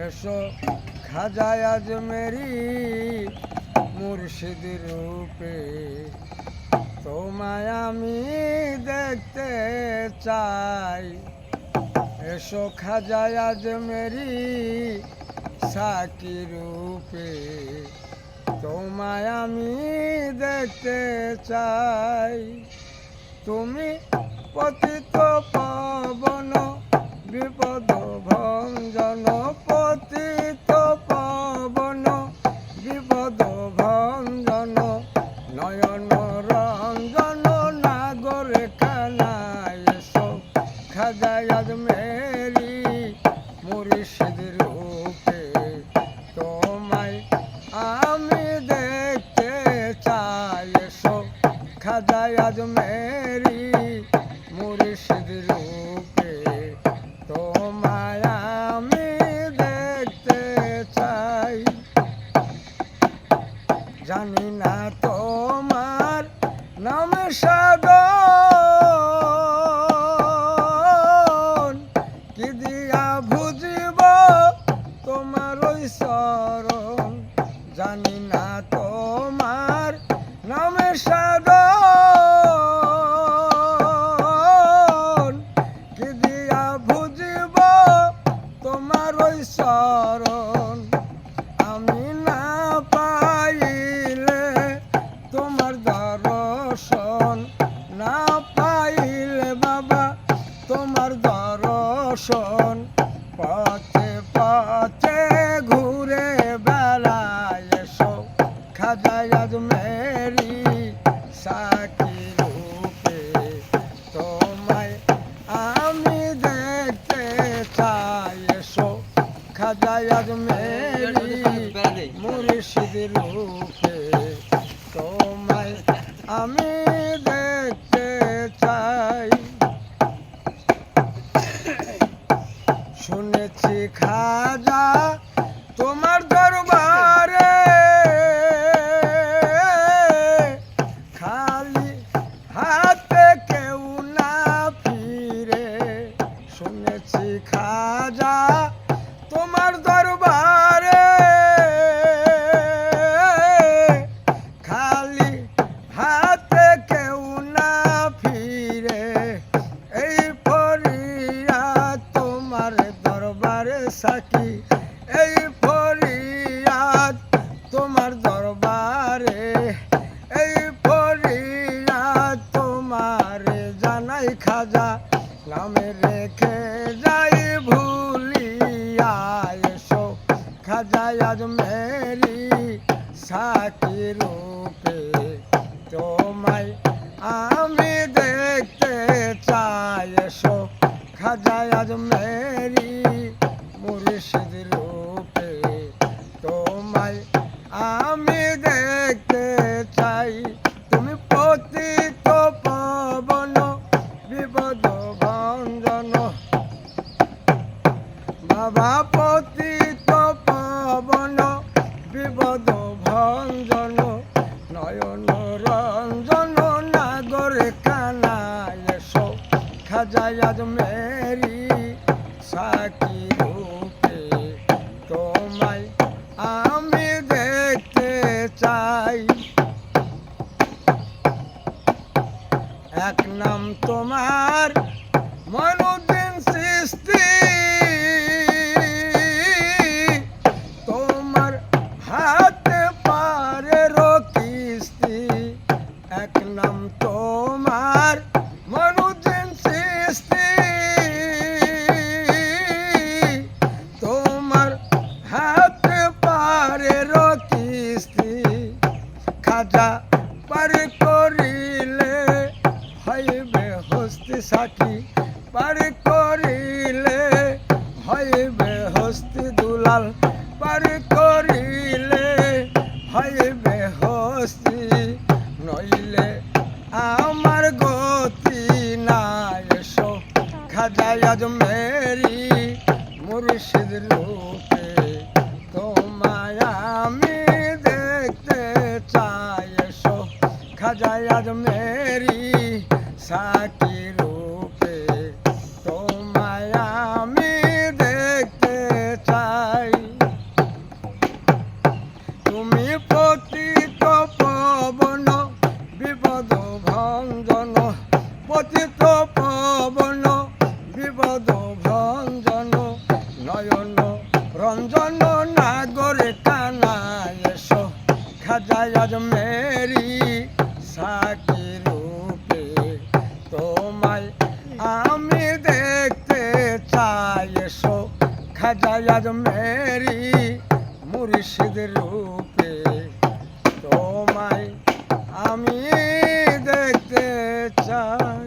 এসো খাজায় আজমেরি মুর্শিদ রূপে, তোমায় আমি দেখতে চাই। এসো খাজায় আজমেরি সাকি রূপে, তোমায় আমি দেখতে চাই। তুমি পতিত পাবন বিপদ ভঞ্জন, পতিত পাবন বিপদ ভঞ্জন, নয়ন রঞ্জন নাগরে কানায়। এসো খাজায় আজমেরি মুর্শিদ রূপে, তোমায় আমি দেখতে চাই। এসো খাজায় আজমেরি মুর্শিদ রূপে, তোমায় আমি দেখতে চাই। জানি না তোমার নাম সাধন, কি দিয়া বুঝিব তোমার ওই চরণ। জানি না তোমার নাম সাধন, কি দিয়া বুঝিব তোমার ওই চরণ। আমি না পাইলে তোমার দর্শন, না পাইলে বাবা তোমার দর্শন, পথে পথে ঘুরে বেড়ায়। এসো খাজায় আজমেরি সাকি রূপে, তোমায় আমি দেখতে চাই। এসো খাজায় আজমেরি মুর্শিদ রূপে, তোমায় আমি দেখতে চাই। শুনেছি খাজা তোমার দরবারে খালি হাতে কেউ না ফিরে। শুনেছি খাজা তোমার দরবারে খালি হাতে কেউ না ফিরে। এই ফরিয়াদ তোমার দরবারে সাকি, এই ফরিয়াদ তোমার দরবারে, এই ফরিয়াদ তোমার জানাই খাজা, নামে রেখে যাই ভুলিয়া। এসো খাজায় আজমেরি সাকি রূপে, তোমায় আমি দেখতে চাই। এসো খাজায় আজমেরি মুর্শিদ রূপে, তোমায় আমি দেখতে চাই। তুমি পতিত পাবন বিপদ ভঞ্জন, বাবা পতিত পাবন বিপদ ভঞ্জন, নয়ন রঞ্জন নাগরে কানায়। এসো খাজায় আজমেরি সাকি রূপে, তোমায় আমি দেখতে চাই। এক নাম তোমার মইনুদ্দিন চিশতি, তোমার হাতে পারের কিস্তি। এক নাম তোমার মইনুদ্দিন চিশতি, তোমার হাতে পারের কিস্তি। খাজা পার করিলে হইবে হস্তি সাকি, পার করিলে হইবে হস্তি দুলাল, পার করিলে হইবে হস্তি, নইলে আমার গতি নাই। এসো খাজায় আজমেরি মুর্শিদ রূপে, তোমায় আমি দেখতে চাই। এসো খাজায় আজমেরি সাকি রূপে, তোমায় আমি দেখতে চাই। খাজা আজমেরি সাকি রূপে তোমায় আমি দেখতে চাই এসো খাজা আজমেরি মুর্শিদ রূপে তোমায় আমি দেখতে চাই।